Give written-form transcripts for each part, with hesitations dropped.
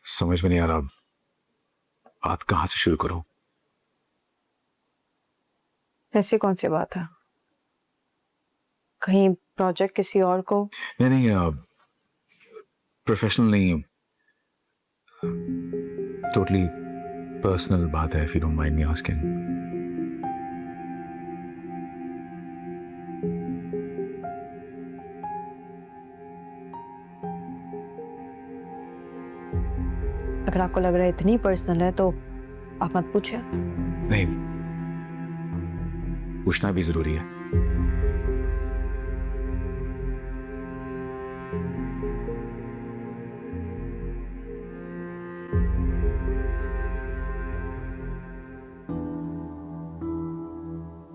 समझ में नहीं आ रहा बात कहाँ से शुरू करूं। ऐसी कौन सी बात है? कहीं प्रोजेक्ट किसी और को? नहीं, प्रोफेशनल नहीं, टोटली पर्सनल बात है, if you don't mind me asking. अगर आपको लग रहा है इतनी पर्सनल है तो आप मत पूछिए। नहीं, पूछना भी जरूरी है।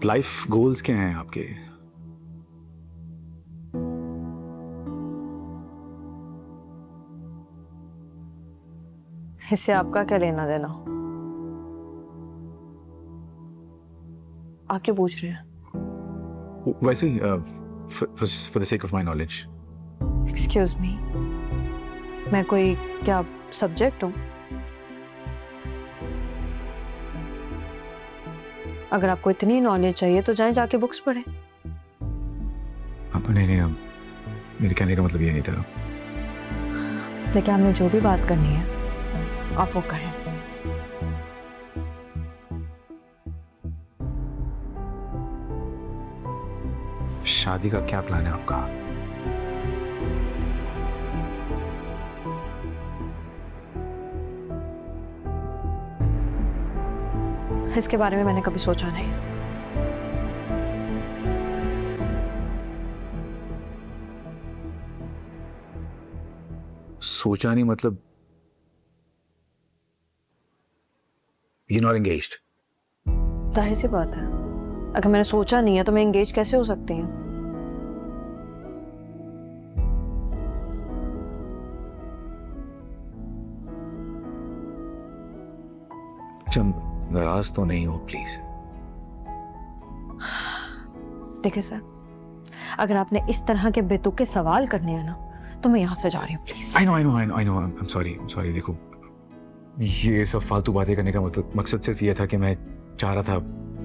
लाइफ गोल्स क्या हैं आपके? इससे आपका क्या लेना देना? आप क्यों पूछ रहे हैं? वैसे ही for the sake of my knowledge. Excuse me, मैं कोई क्या सब्जेक्ट हूँ? अगर आपको इतनी नॉलेज चाहिए तो जाएं जाके बुक्स पढ़ें। नहीं, मेरे कहने का मतलब ये नहीं था। लेकिन हमने जो भी बात करनी है आप वो कहें। शादी का क्या प्लान है आपका? इसके बारे में मैंने कभी सोचा नहीं। सोचा नहीं मतलब यू नॉट एंगेज्ड? जाहिर सी बात है, अगर मैंने सोचा नहीं है तो मैं एंगेज कैसे हो सकती हूँ? नाराज तो नहीं हो प्लीज? देखिए सर, अगर आपने इस तरह के बेतुके सवाल करने हैं ना तो मैं यहाँ से जा रही हूँ please. I know I know, I am sorry. देखो, ये सब फालतू बातें करने का मतलब मकसद सिर्फ ये था कि मैं चाह रहा था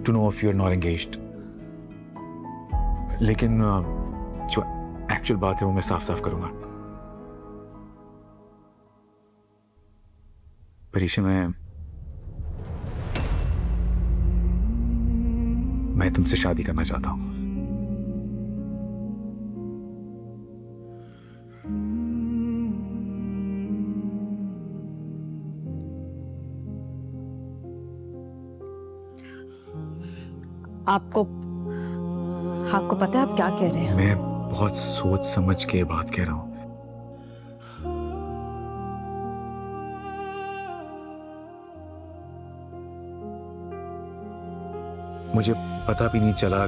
to know if you are not engaged. लेकिन जो एक्चुअल बात है वो मैं साफ साफ करूंगा। परीक्षा मैं तुमसे शादी करना चाहता हूं। आपको आपको पता है आप क्या कह रहे हैं? मैं बहुत सोच समझ के बात कह रहा हूं। मुझे पता भी नहीं चला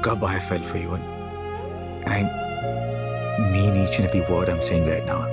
कब I fell for you, and I mean each and every word I'm saying right now.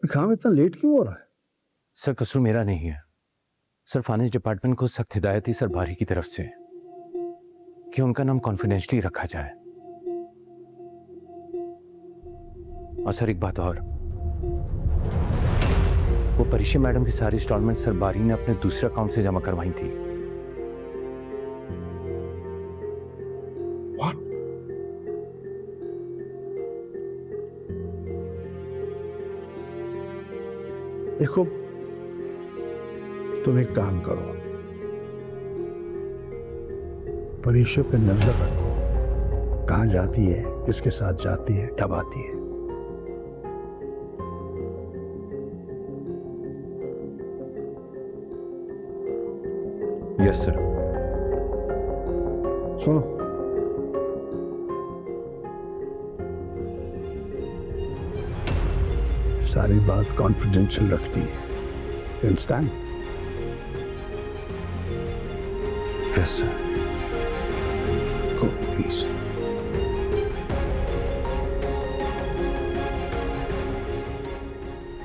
काम इतना लेट क्यों हो रहा है? सर कसूर मेरा नहीं है सर, फाइनेंस डिपार्टमेंट को सख्त हिदायत थी सर बारी की तरफ से कि उनका नाम कॉन्फिडेंशियली रखा जाए। और सर एक बात और, वो परीक्षा मैडम की सारी इंस्टॉलमेंट सर बारी ने अपने दूसरे अकाउंट से जमा करवाई थी। What? देखो, तुम एक काम करो, परीक्षा पे नजर रखो, कहां जाती है, किसके साथ जाती है, कब आती है। Yes sir. सुनो, सारी बात कॉन्फिडेंशियल रखनी है, understand? Yes sir. Go please.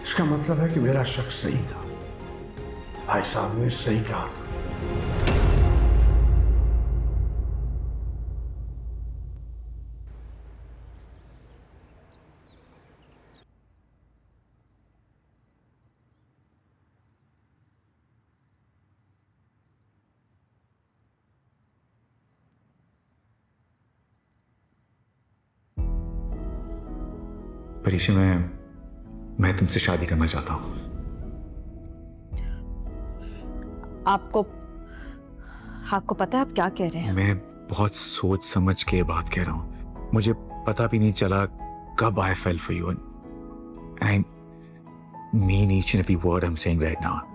इसका मतलब है कि मेरा शक सही था, भाई साहब ने सही कहा था। परीक्षा मैं तुमसे शादी करना चाहता हूँ। आपको आपको पता है आप क्या कह रहे हैं? मैं बहुत सोच समझ के बात कह रहा हूँ। मुझे पता भी नहीं चला कब I fail for you, and I mean each and every word I am saying right now.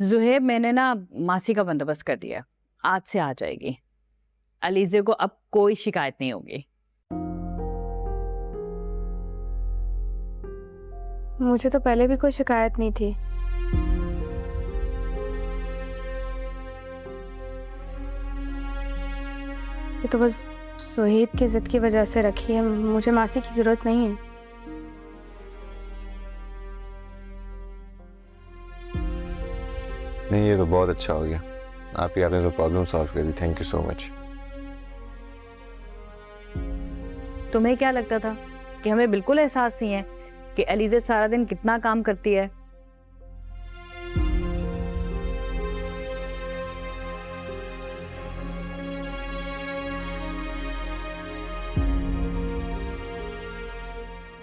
Zuheb, मैंने ना मासी का बंदोबस्त कर दिया, आज से आ जाएगी। अलीजे को अब कोई शिकायत नहीं होगी। मुझे तो पहले भी कोई शिकायत नहीं थी। ये तो बस सुहेब की जिद की वजह से रखी है, मुझे मासी की जरूरत नहीं है। नहीं, ये तो बहुत अच्छा हो गया। आपने तो प्रॉब्लम सॉल्व कर दी। Thank you so much. तुम्हें क्या लगता था कि हमें बिल्कुल एहसास नहीं है कि अलीजे सारा दिन कितना काम करती है?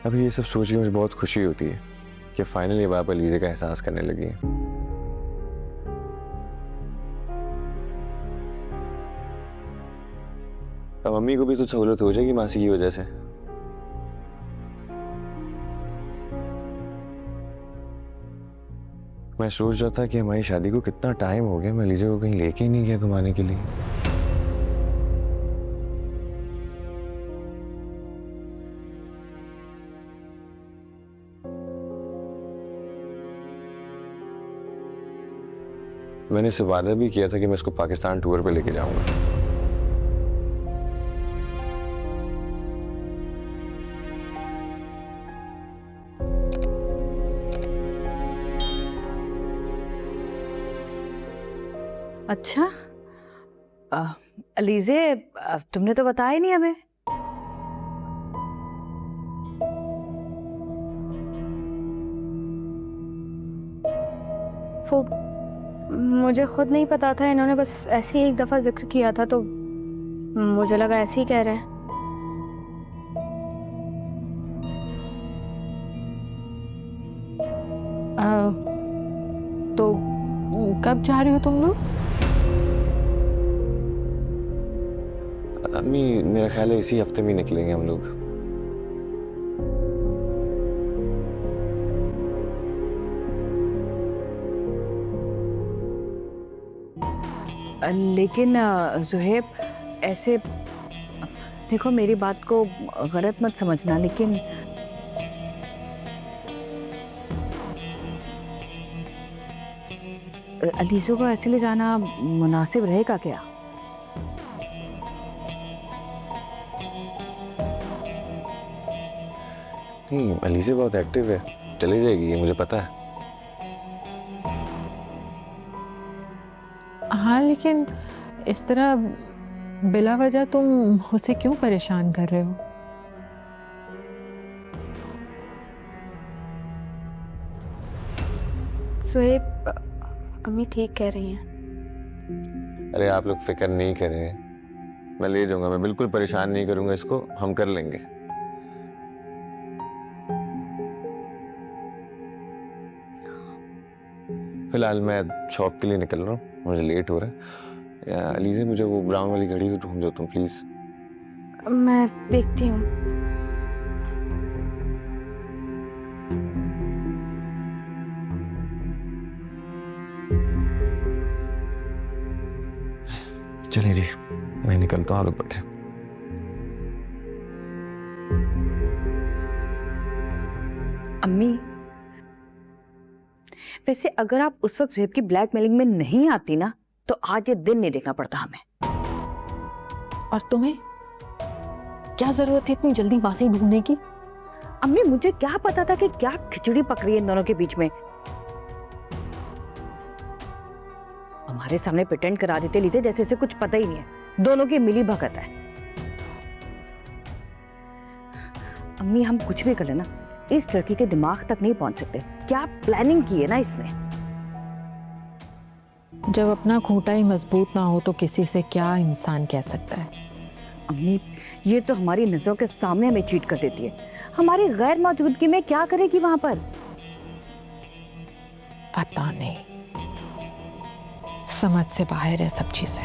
अभी ये सब सोच के मुझे बहुत खुशी होती है कि फाइनली अब आप अलीजे का एहसास करने लगी हैं। अब मम्मी को भी तो सहूलत हो जाएगी मासी की वजह से। मैं सोच रहा था कि हमारी शादी को कितना टाइम हो गया, मैं अलीजे को कहीं लेके ही नहीं गया घुमाने के लिए। मैंने इससे वादा भी किया था कि मैं इसको पाकिस्तान टूर पे लेके जाऊंगा। अच्छा, अलीजे, तुमने तो बताया ही नहीं हमें। वो मुझे खुद नहीं पता था, इन्होंने बस ऐसे ही एक दफ़ा जिक्र किया था तो मुझे लगा ऐसे ही कह रहे हैं। तो कब जा रहे हो तुम लोग? अम्मी मेरा ख्याल है इसी हफ्ते में ही निकलेंगे हम लोग। लेकिन जुहेब, ऐसे देखो, मेरी बात को गलत मत समझना, लेकिन अलीज़ो को ऐसे ले जाना मुनासिब रहेगा क्या? नहीं, अलीज़े बहुत एक्टिव है, चली जाएगी, ये मुझे पता है। हाँ, लेकिन इस तरह बिला वजह तुम उसे क्यों परेशान कर रहे हो? सुहेब, अम्मी ठीक कह रही हैं। अरे आप लोग फिक्र नहीं करें, मैं ले जाऊंगा, मैं बिल्कुल परेशान नहीं करूंगा इसको, हम कर लेंगे। फिलहाल मैं शॉप के लिए निकल रहा हूँ, मुझे लेट हो रहा है। अलीज़े, मुझे वो ब्राउन वाली घड़ी तो ढूंढ दो तुम प्लीज। मैं देखती हूँ। चलिए जी, मैं निकलता हूँ, आप लोग बैठे। अम्मी, वैसे अगर आप उस वक्त जुहेब की ब्लैकमेलिंग में नहीं आती ना, तो आज ये दिन नहीं देखना पड़ता हमें। और तुम्हें क्या जरूरत है इतनी जल्दी मासी ढूंढने की? अम्मी, मुझे क्या पता था कि क्या खिचड़ी पक रही है इन दोनों के बीच में। हमारे सामने प्रिटेंड करा देते लीजिए जैसे इसे कुछ पता ही नहीं है, दोनों की मिली भगत है। अम्मी, हम कुछ भी कर लेना, इस लड़की के दिमाग तक नहीं पहुंच सकते। क्या प्लानिंग की है ना इसने। जब अपना खूंटा ही मजबूत ना हो तो किसी से क्या इंसान कह सकता है? अम्मी, ये तो हमारी नजरों के सामने हमें चीट कर देती है, हमारी गैर मौजूदगी में क्या करेगी वहां पर? पता नहीं, समझ से बाहर है सब चीजें।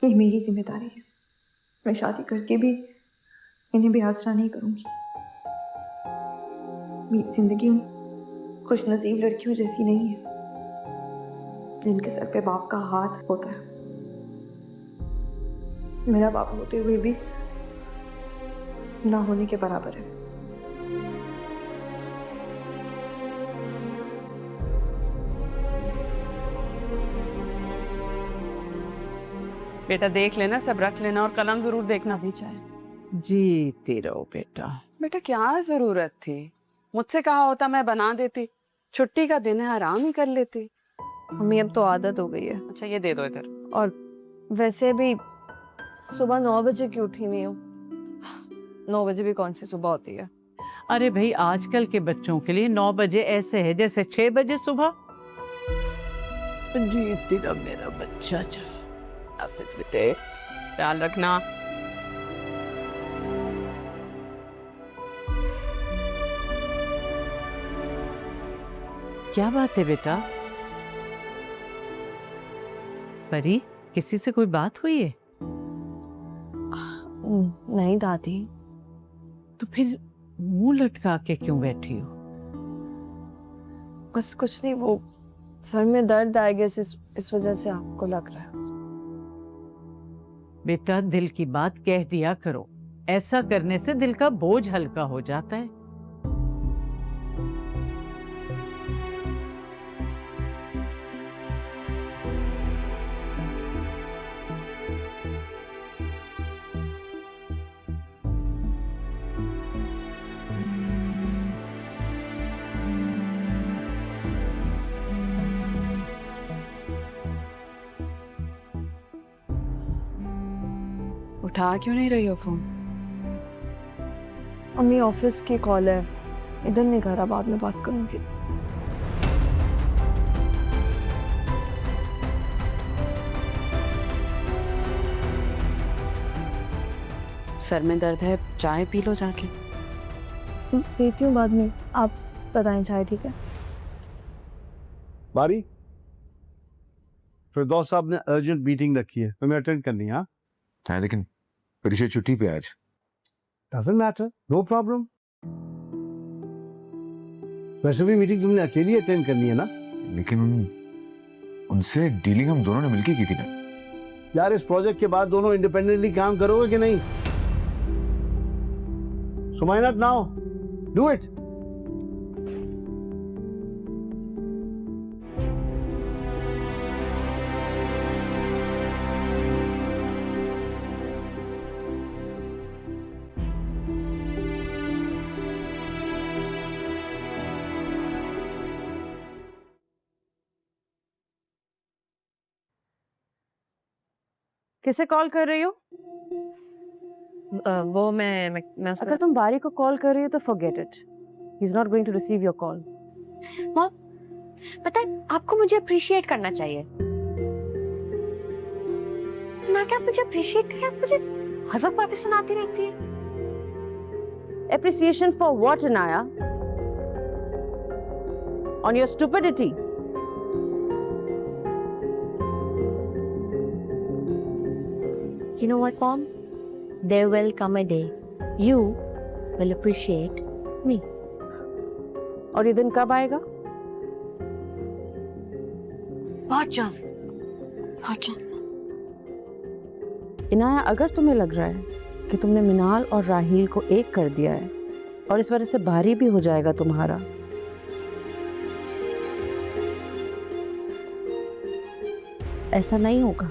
ये मेरी जिम्मेदारी है, मैं शादी करके भी इन्हें भी आसरा नहीं करूंगी। मेरी जिंदगी खुश नसीब लड़कियों जैसी नहीं है जिनके सर पे बाप का हाथ होता है। मेरा बाप होते हुए भी ना होने के बराबर है। बेटा देख लेना, सब रख लेना और कलम जरूर देखना भी चाहे। जीती रहो बेटा। बेटा क्या जरूरत थी, मुझसे कहा होता मैं बना देती, छुट्टी का दिन है आराम ही कर लेती। मम्मी, अब तो आदत हो गई है। अच्छा ये दे दो इधर। और वैसे भी सुबह 9 बजे की उठी हुई हूँ। 9 बजे भी कौन सी सुबह होती है? अरे भाई, आजकल के बच्चों के लिए 9 बजे ऐसे है जैसे 6 बजे सुबह। जीती रहो मेरा बच्चा। हाफिज बेटे, ख्याल रखना। क्या बात है बेटा? परी, किसी से कोई बात हुई है? नहीं दादी। तो फिर मुंह लटका के क्यों बैठी हो? बस कुछ नहीं, वो सर में दर्द आ गया, इस वजह से आपको लग रहा है। बेटा, दिल की बात कह दिया करो, ऐसा करने से दिल का बोझ हल्का हो जाता है। उठा क्यों नहीं रही हो फोन? अम्मी ऑफिस की कॉल है, इधर नहीं कर रहा, बाद में बात करूंगी। सर में दर्द है, चाय पी लो जाके। पीती हूँ बाद में, आप बताएं चाय ठीक है? बारी फिरदौस साहब ने अर्जेंट मीटिंग रखी है, तुम्हें अटेंड करनी है। हाँ, हाँ लेकिन परिचय छुट्टी पे आज। Doesn't matter, no problem. वैसे भी मीटिंग तुमने अकेली अटेंड करनी है ना? लेकिन उनसे डीलिंग हम दोनों ने मिलके की थी ना। यार इस प्रोजेक्ट के बाद दोनों इंडिपेंडेंटली काम करोगे कि नहीं? So why not now? Do it. किसे कॉल कर रही हो? वो मैं अगर तुम बारी को कॉल कर रही हो तो forget it, he is not going to receive your call. माँ, पता है आपको मुझे अप्रिशिएट करना चाहिए। ना क्या आप मुझे अप्रिशिएट करें, आप मुझे हर वक्त बातें सुनाती रहती है। Appreciation for what, Anaya? On your stupidity. You know what, Mom? There will come a day you will appreciate me. और ये दिन कब आएगा? बहुत जल्द, बहुत जल्द। इनाया, अगर तुम्हें लग रहा है कि तुमने मिनाल और राहील को एक कर दिया है और इस वजह से भारी भी हो जाएगा तुम्हारा, ऐसा नहीं होगा।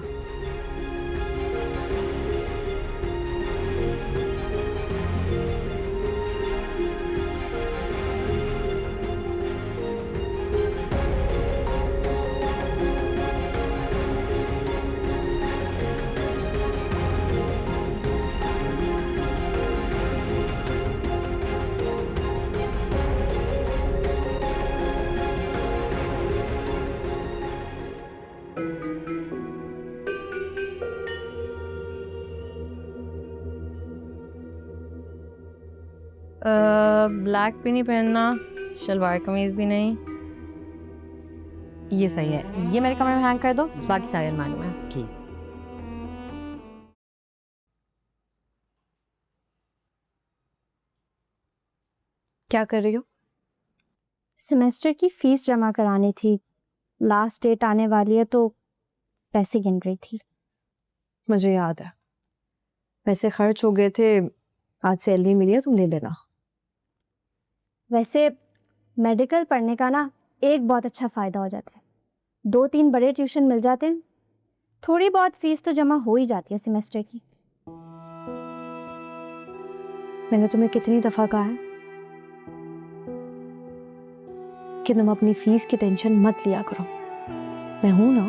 ब्लैक भी नहीं पहनना, शलवार कमीज भी नहीं। ये सही है, ये मेरे कमरे में हैंग कर दो, बाकी सारे अलमारी में। ठीक। क्या कर रही हो? सेमेस्टर की फीस जमा करानी थी, लास्ट डेट आने वाली है तो पैसे गिन रही थी। मुझे याद है, पैसे खर्च हो गए थे, आज सैलरी मिली है, तुम ले लेना। वैसे मेडिकल पढ़ने का ना एक बहुत अच्छा फ़ायदा हो जाता है, 2-3 बड़े ट्यूशन मिल जाते हैं, थोड़ी बहुत फीस तो जमा हो ही जाती है सेमेस्टर की। मैंने तुम्हें कितनी दफ़ा कहा है कि तुम अपनी फीस की टेंशन मत लिया करो, मैं हूं ना।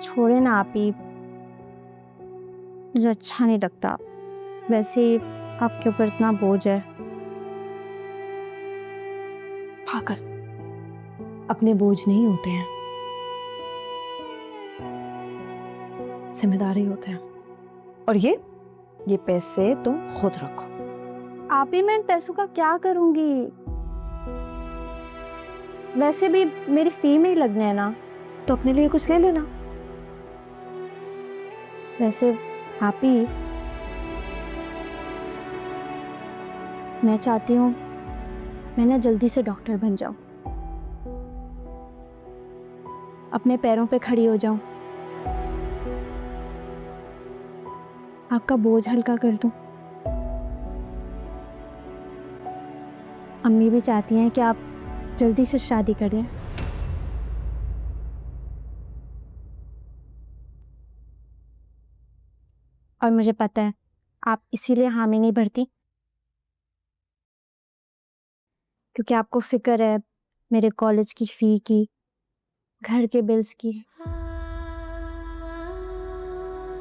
छोड़े ना आप ही, मुझे अच्छा नहीं लगता। वैसे ही आपके ऊपर इतना बोझ है। पागल, अपने बोझ नहीं होते हैं, जिम्मेदारी होते हैं। और ये पैसे तुम खुद रखो। आप ही, मैं इन पैसों का क्या करूंगी? वैसे भी मेरी फी में ही लगने हैं ना। तो अपने लिए कुछ ले लेना। वैसे आप ही, मैं चाहती हूँ मैं ना जल्दी से डॉक्टर बन जाऊं, अपने पैरों पे खड़ी हो जाऊं, आपका बोझ हल्का कर दूं। अम्मी भी चाहती हैं कि आप जल्दी से शादी करें। और मुझे पता है आप इसीलिए हामी नहीं भरती, क्योंकि आपको फिक्र है मेरे कॉलेज की फ़ी की, घर के बिल्स की।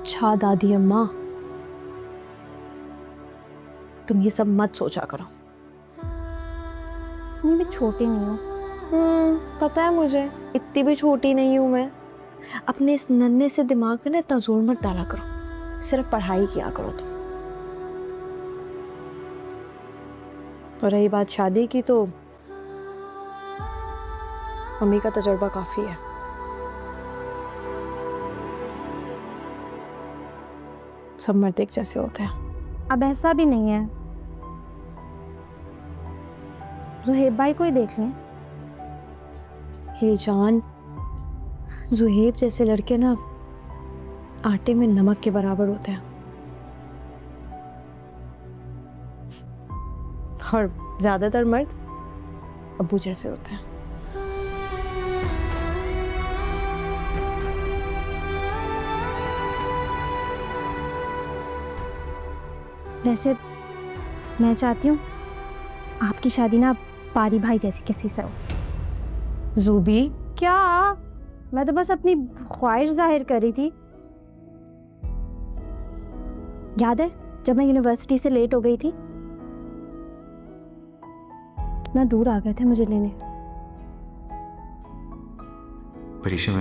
अच्छा दादी अम्मा, तुम ये सब मत सोचा करो। मैं भी छोटी नहीं हूँ। पता है मुझे, इतनी भी छोटी नहीं हूं मैं। अपने इस नन्हे से दिमाग में ना इतना जोर मत डाला करो, सिर्फ पढ़ाई किया करो तुम। और रही बात शादी की, तो मम्मी का तजुर्बा काफी है। सब मर्द एक जैसे होते हैं। अब ऐसा भी नहीं है, जुहेब भाई को ही देख लें। हे जान, जुहेब जैसे लड़के ना आटे में नमक के बराबर होते हैं, और ज्यादातर मर्द अब्बू जैसे होते हैं। वैसे मैं चाहती हूँ आपकी शादी ना पारी भाई जैसी किसी से हो। जूबी, क्या? मैं तो बस अपनी ख्वाहिश जाहिर कर रही थी। याद है जब मैं यूनिवर्सिटी से लेट हो गई थी, इतना दूर आ गए थे मुझे लेने। परीक्षा,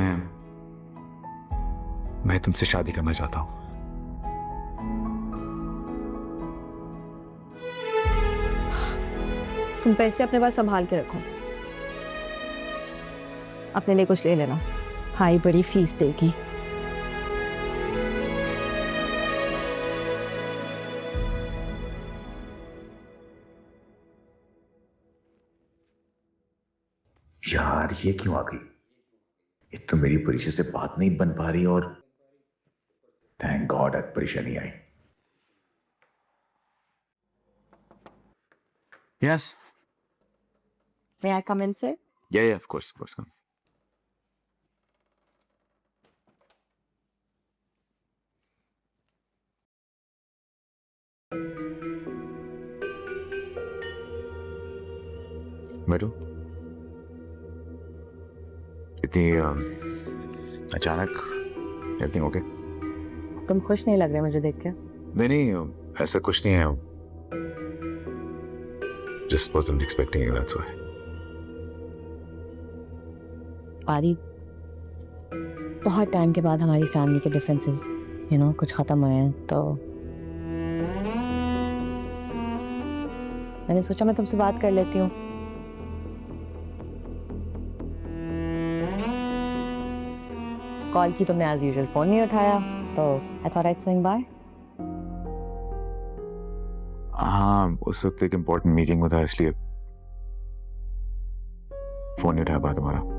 मैं तुमसे शादी करना चाहता हूँ। तुम पैसे अपने पास संभाल के रखो, अपने लिए कुछ ले लेना, भाई बड़ी फीस देगी। यार ये क्यों आ गई? एक तो मेरी परीक्षा से बात नहीं बन पा रही, और थैंक गॉड आज परीक्षा नहीं आई। Yes, May I come in, sir? yeah, of course, come. बैठो। इतनी अचानक एवरीथिंग ओके? तुम खुश नहीं लग रहे मुझे देख के। नहीं, ऐसा कुछ नहीं है। Just wasn't expecting it, that's why. पारी, बहुत टाइम के बाद हमारी फैमिली के डिफरेंसेस कुछ खत्म हुए हैं, तो मैंने सोचा मैं तुमसे बात कर लेती हूँ। कॉल की तुमने एज यूजुअल फोन नहीं उठाया, तो I thought I swing bye. हाँ, उस वक्त एक इम्पोर्टेंट मीटिंग था, इसलिए फोन नहीं उठाया बात तुम्हारा।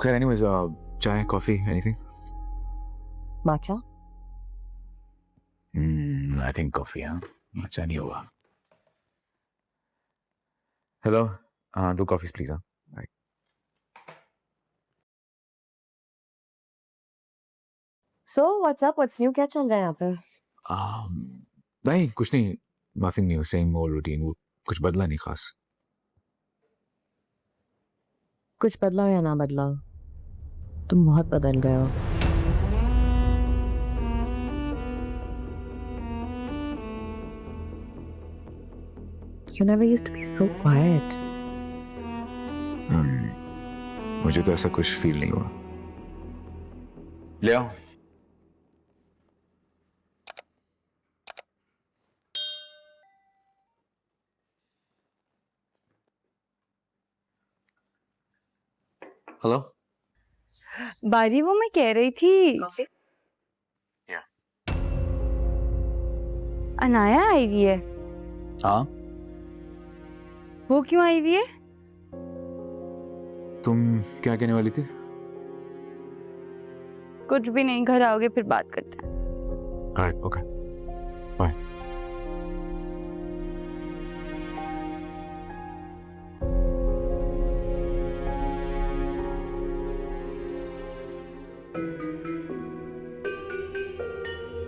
खैर एनीवेज, चाय coffee anything? Matcha? I think coffee. हाँ, अच्छा नहीं होगा। हेलो, हाँ 2 कॉफीज प्लीज। हाँ so what's up, what's new, क्या चल रहा है यहाँ पे? नहीं कुछ नहीं, nothing new, same old routine. वो कुछ बदला नहीं खास। कुछ बदलाओ या ना बदलाओ, तुम बहुत बदल गए हो। You never used to be so quiet. मुझे तो ऐसा कुछ फील नहीं हुआ। ले आओ। हेलो बारी, वो मैं कह रही थी, कॉफी? या अनाया आई हुई है। हाँ, वो क्यों आई हुई है? तुम क्या कहने वाली थी? कुछ भी नहीं, घर आओगे फिर बात करते हैं। Alright, okay, bye.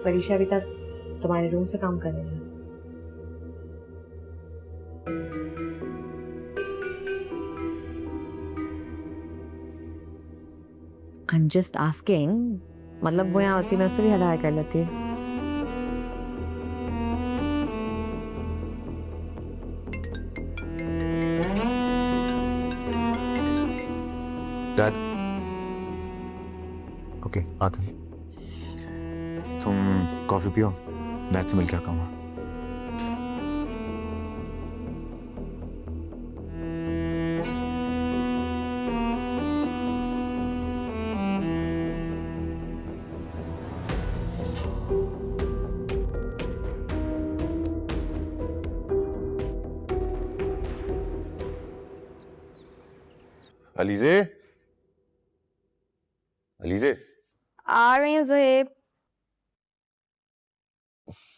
परीक्षा अभी तक तुम्हारे रूम से काम कर रही है। I'm just asking, मतलब वो यहाँ होती मैं उससे भी हलाया कर लेती। डैड, ओके आते हैं। तुम कॉफी पियो, डैड से मिल के आता हूँ। अलीजे, अलीजे, आ रही हूँ ज़ोएब।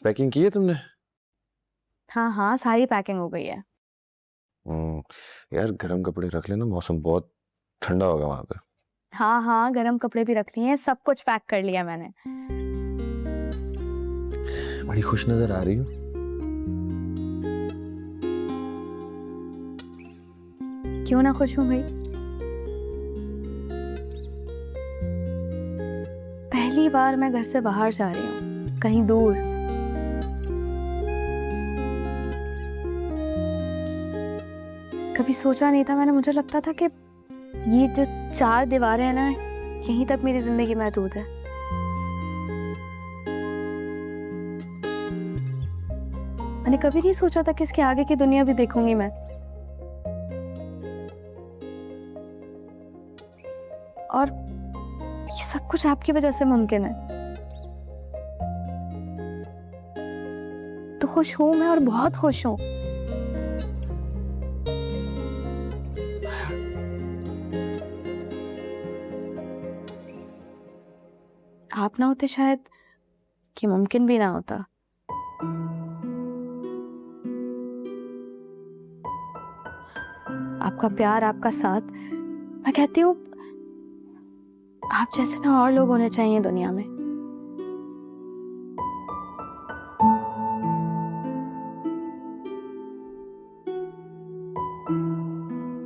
पैकिंग की है तुमने? हाँ हाँ, सारी पैकिंग हो गई है। यार गर्म कपड़े रख लेना, मौसम बहुत ठंडा होगा वहां पे। हाँ हाँ, गर्म कपड़े भी रखनी है, सब कुछ पैक कर लिया मैंने। बड़ी खुश नजर आ रही हो। क्यों ना खुश हूँ भाई? पहली बार मैं घर से बाहर जा रही हूँ, कहीं दूर। कभी सोचा नहीं था मैंने, मुझे लगता था कि ये जो 4 दीवारें हैं ना, यहीं तक मेरी जिंदगी महदूद है। मैंने कभी नहीं सोचा था कि इसके आगे की दुनिया भी देखूंगी मैं। और ये सब कुछ आपकी वजह से मुमकिन है। तो खुश हूं मैं, और बहुत खुश हूं। आप ना होते शायद कि मुमकिन भी ना होता। आपका प्यार, आपका साथ, मैं कहती हूँ आप जैसे ना और लोग होने चाहिए दुनिया में।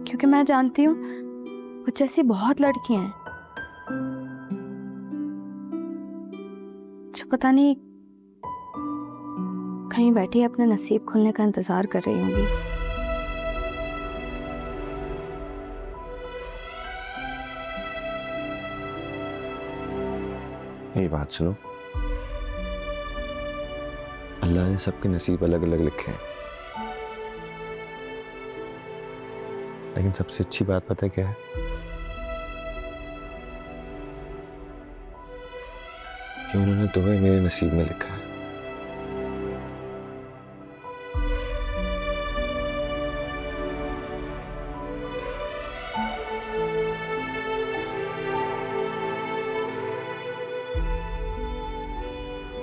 क्योंकि मैं जानती हूँ मुझ जैसी बहुत लड़कियां हैं जो पता नहीं कहीं बैठी अपने नसीब खुलने का इंतजार कर रही होंगी। ये बात सुनो, अल्लाह ने सबके नसीब अलग अलग लिखे हैं, लेकिन सबसे अच्छी बात पता है क्या है? कि उन्होंने तुम्हें मेरे नसीब में लिखा है।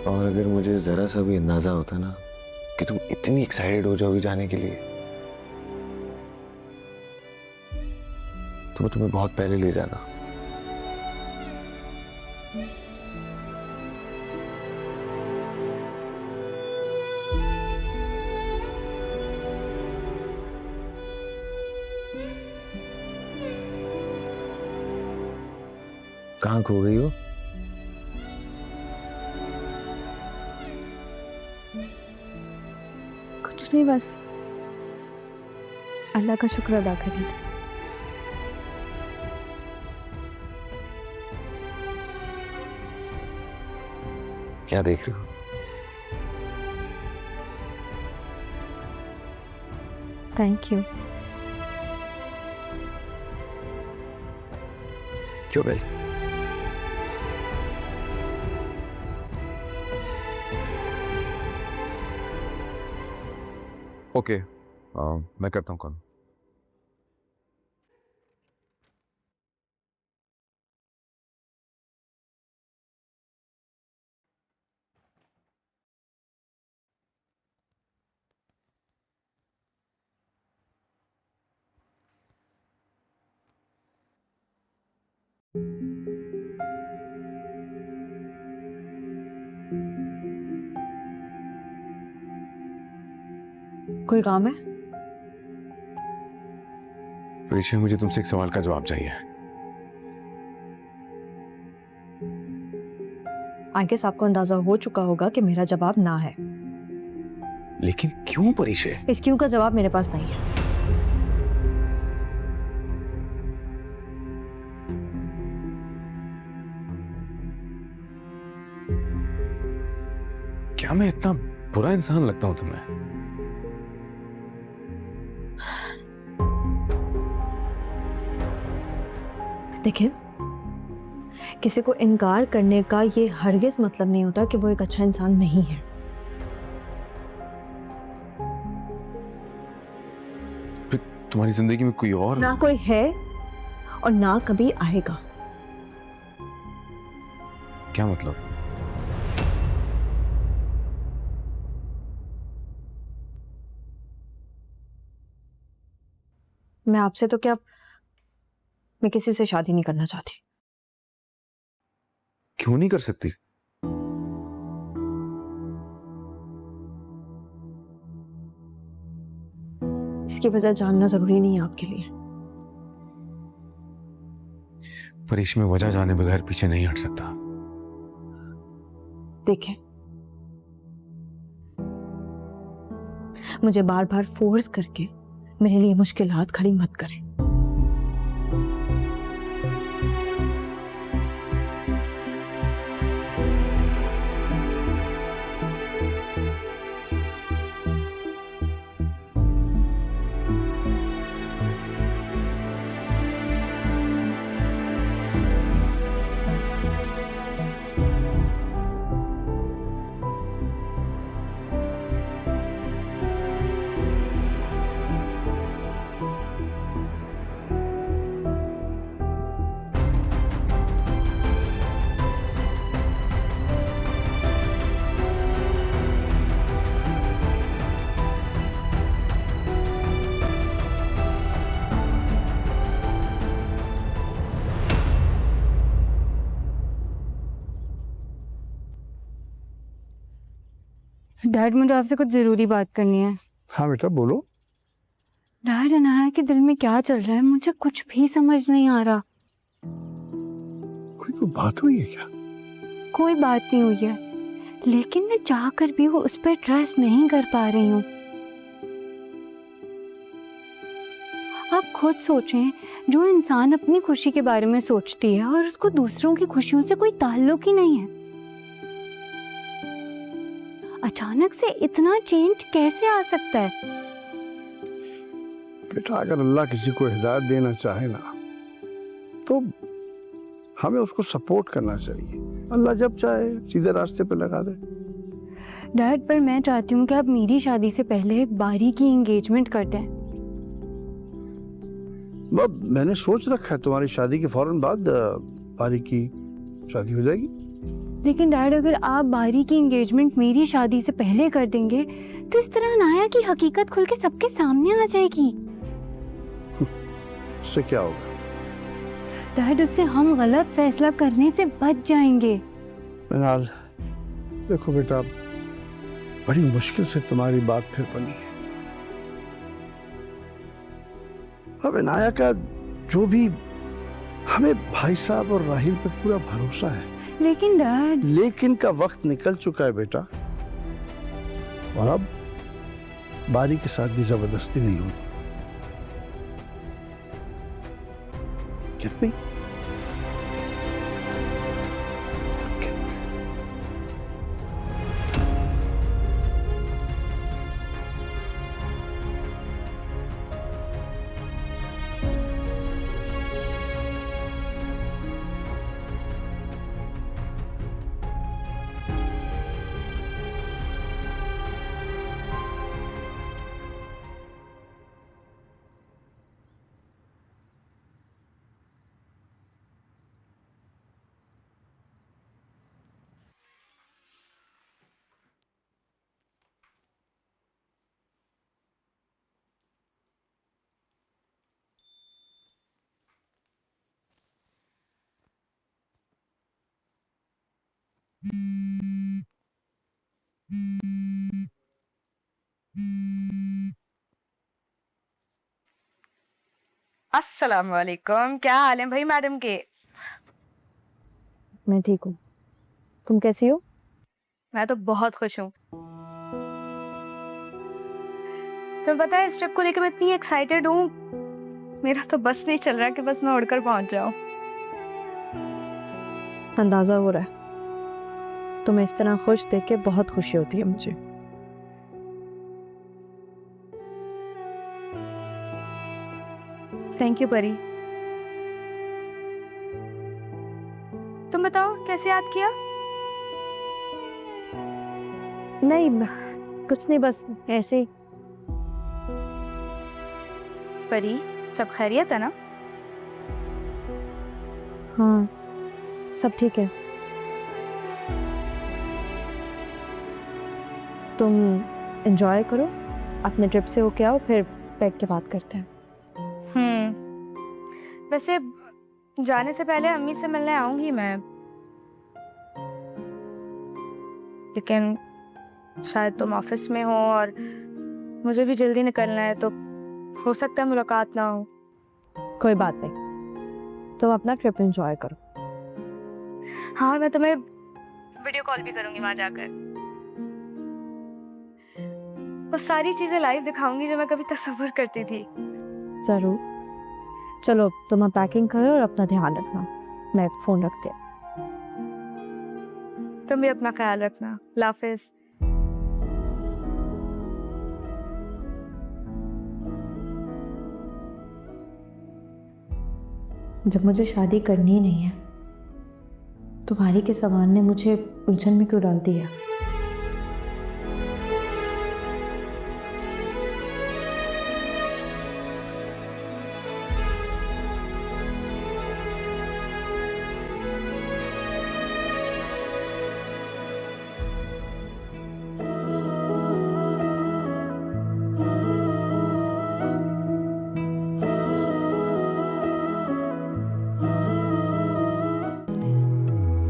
और अगर मुझे जरा सा भी अंदाजा होता ना कि तुम इतनी एक्साइटेड हो जाओगी जाने के लिए, तो मैं तुम्हें बहुत पहले ले जाना। कहाँ खो गई हो? कुछ नहीं, बस अल्लाह का शुक्र अदा कर रही थी। क्या देख रही हो? Thank you. क्यों बेल? ओके, मैं करता हूँ कॉल। कोई काम है? परीक्षा, मुझे तुमसे एक सवाल का जवाब चाहिए। आई गेस आपको अंदाजा हो चुका होगा कि मेरा जवाब ना है। लेकिन क्यों परिचय? इस क्यों का जवाब मेरे पास नहीं है। क्या मैं इतना बुरा इंसान लगता हूं तुम्हें? देखिए, किसी को इनकार करने का ये हरगिज मतलब नहीं होता कि वो एक अच्छा इंसान नहीं है। फिर तुम्हारी जिंदगी में कोई और? ना कोई है और ना कभी आएगा। क्या मतलब? मैं आपसे तो क्या, मैं किसी से शादी नहीं करना चाहती। क्यों नहीं कर सकती? इसकी वजह जानना जरूरी नहीं है आपके लिए। परीश में वजह जाने बगैर पीछे नहीं हट सकता। देखें, मुझे बार बार फोर्स करके मेरे लिए मुश्किलात खड़ी मत करें। डैड, मुझे आपसे कुछ ज़रूरी बात करनी है। हाँ बेटा बोलो। डैड, अनाया के दिल में क्या चल रहा है, मुझे कुछ भी समझ नहीं आ रहा। कोई तो बात हुई है क्या? कोई बात नहीं हुई है, लेकिन मैं चाह कर भी वो उस पर ट्रस्ट नहीं कर पा रही हूँ। आप खुद सोचें, जो इंसान अपनी खुशी के बारे में सोचती है और उसको दूसरों की खुशियों से कोई ताल्लुक ही नहीं है, अचानक से इतना चेंज कैसे आ सकता है? बेटा, अगर अल्लाह किसी को हिदायत देना चाहे ना, तो हमें उसको सपोर्ट करना चाहिए। अल्लाह जब चाहे सीधे रास्ते पे लगा दे। डैड, पर मैं चाहती हूँ कि आप मेरी शादी से पहले एक बारी की एंगेजमेंट कर दें। मैंने सोच रखा है तुम्हारी शादी के फौरन बाद बारी की शादी हो जाएगी। लेकिन डैड, अगर आप बारी की एंगेजमेंट मेरी शादी से पहले कर देंगे तो इस तरह अनाया की हकीकत खुल के सबके सामने आ जाएगी। उससे क्या होगा? डैड, उससे हम गलत फैसला करने से बच जाएंगे। मिनाल, देखो बेटा, बड़ी मुश्किल से तुम्हारी बात फिर बनी है। अब इनाया का जो भी, हमें भाई साहब और राहिल पे पूरा भरोसा है। लेकिन डैड, लेकिन का वक्त निकल चुका है बेटा, और अब बारी के साथ भी जबरदस्ती नहीं होगी। कितनी? अस्सलाम वालेकुम। क्या हाल है भाई मैडम के? मैं ठीक हूँ। तुम कैसी हो? मैं तो बहुत खुश हूँ। तुम्हें पता है इस ट्रिप को लेकर मैं इतनी एक्साइटेड हूँ, मेरा तो बस नहीं चल रहा कि बस मैं उड़कर पहुंच जाऊँ। अंदाजा हो रहा है, तुम्हें इस तरह खुश देख के बहुत खुशी होती है मुझे। थैंक यू परी। तुम बताओ कैसे याद किया? नहीं कुछ नहीं, बस ऐसे ही। परी सब खैरियत है ना? हाँ सब ठीक है। तुम एंजॉय करो, अपने ट्रिप से होके आओ, फिर बैठ के बात करते हैं। वैसे जाने से पहले अम्मी से मिलने आऊंगी मैं, लेकिन शायद तुम ऑफिस में हो और मुझे भी जल्दी निकलना है, तो हो सकता है मुलाकात ना हो। कोई बात नहीं, तुम अपना ट्रिप एंजॉय करो। हाँ मैं तुम्हें वीडियो कॉल भी करूंगी वहां जाकर, वो सारी चीजें लाइव दिखाऊंगी जो मैं कभी तस्वीर करती थी। जरूर। चलो तुम अब पैकिंग करो और अपना ध्यान रखना, मैं फोन रखती हूँ। तुम भी अपना ख्याल रखना। अल्लाह हाफिज। जब मुझे शादी करनी ही नहीं है, तुम्हारी के सवाल ने मुझे उलझन में क्यों डाल दिया?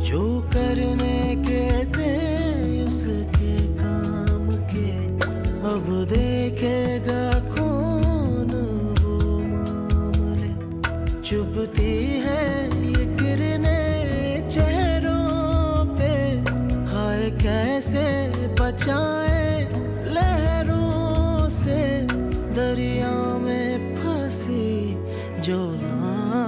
जो करने के थे उसके काम के, अब देखेगा कौन वो मामले। चुभती है ये किरणें चेहरों पे, हाय कैसे बचाए लहरों से। दरिया में फंसी जो ना